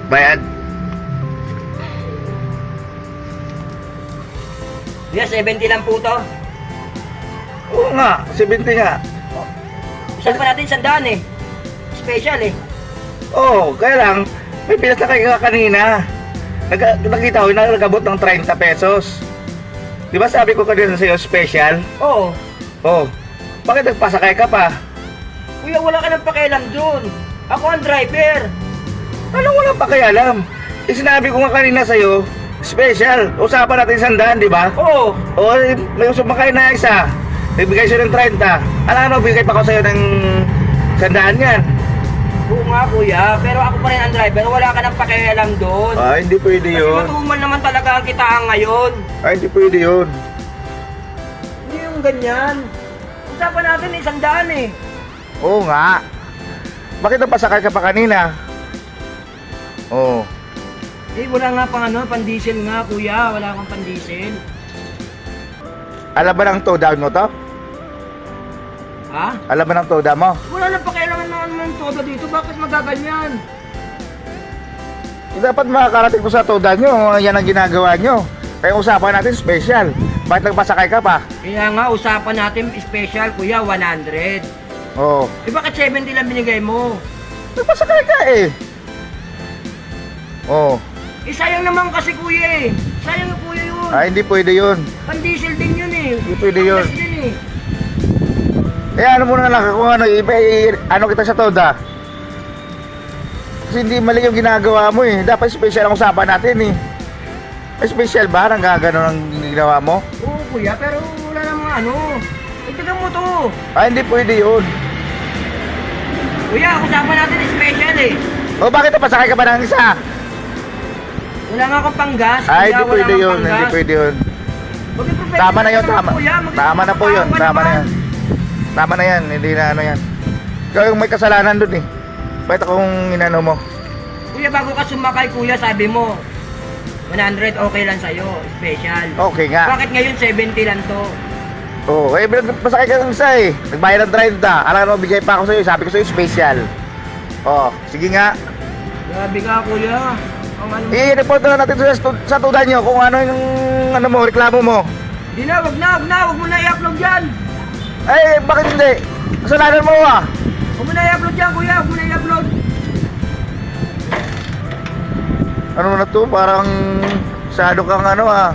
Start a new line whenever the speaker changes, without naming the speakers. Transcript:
Bayad.
Kuya, 70 lang po to.
Oo nga, 70 nga.
Usapan natin 100 eh. Special eh.
Oo, kaya lang, may pinasakay ka kanina. Nakita ko na nagabot ng 30 pesos. Di ba sabi ko kanina sa'yo, special?
Oo.
Oo. Bakit nagpasakay ka pa?
Kuya, wala ka ng pakialam dun. Ako ang driver.
Anong walang pakialam? Sinabi ko nga kanina sa'yo, special. Usapan natin 100, di ba?
Oo.
O, may sumakay na isa. Nagbigay siya ng 30. Ano, bigay pa ko sa'yo ng 100 yan.
Oo nga kuya, pero ako pa rin ang driver. Wala ka ng pakialam dun.
Hindi pwede
Kasi
yun.
matumal naman talaga ang kitaan ngayon.
Hindi pwede yun.
Hindi yung ganyan. Usapan natin 100 eh.
Oo nga. Bakit napasakay ka pa kanina? Oo.
Eh, wala nga pang pan-diesel nga kuya. Wala kang pan-diesel.
Alam ba ng tow down mo to?
Ha?
Alam ba ng tow down mo?
Wala nang pakialaman ng todo dito. Bakit magaganyan?
Dapat makakarating ko sa tow down nyo. Yan ang ginagawa nyo. Kaya usapan natin special. Bakit nagpasakay ka pa?
Kaya nga, usapan natin special kuya, 100.
Oo.
Eh bakit 70 lang binigay mo?
Nagpasakay ka eh. Oo.
Eh sayang naman kasi kuya eh. Sayang na kuya yun.
Hindi pwede yun.
Pan-diesel din yun eh.
Hindi pwede yun.
Pang-gas din eh.
Ano muna lang kung ano, ano kita sa toda. Kasi hindi mali yung ginagawa mo eh. Dapat special ang usapan natin eh. May special ba? Nang gagano ang ginawa mo?
Oo kuya, pero wala namang Itigan mo to.
Hindi pwede yun.
Kuya, usapan natin special eh.
O bakit napasakay ka pa ng isa?
Wala nga akong panggas.
Hindi
kuya, wala
pwede
akong
yun.
panggas.
Hindi pwede yun.
Mag-professional
Tama na yun,
ka naman,
tama.
kuya.
Tama na po yun.
Magkakatawa ka
Tama na
naman.
yan. Tama na yan. Hindi na ano yan. Ikaw yung may kasalanan dun eh. Bakit akong inano mo?
Kuya, bago ka sumakay kuya, sabi mo 100 okay lang sa'yo, special.
Okay nga.
Bakit ngayon 70 lang to?
Oo, pasakay ka ng isa eh. Nagbayad ng 30. Alam mo, bigay pa ako sa'yo. Sabi ko sa'yo, special. Sige nga.
Grabe ka kuya. Ang ano mo.
I-report na natin sa tuda nyo kung ano yung ano mo, reklamo mo.
Di na, wag mo na i-upload yan.
Bakit hindi? Kasalanan mo ah.
Huwag mo na i-upload yan kuya, huwag mo na i-upload.
Ano na to? Parang masyado kang ano ah.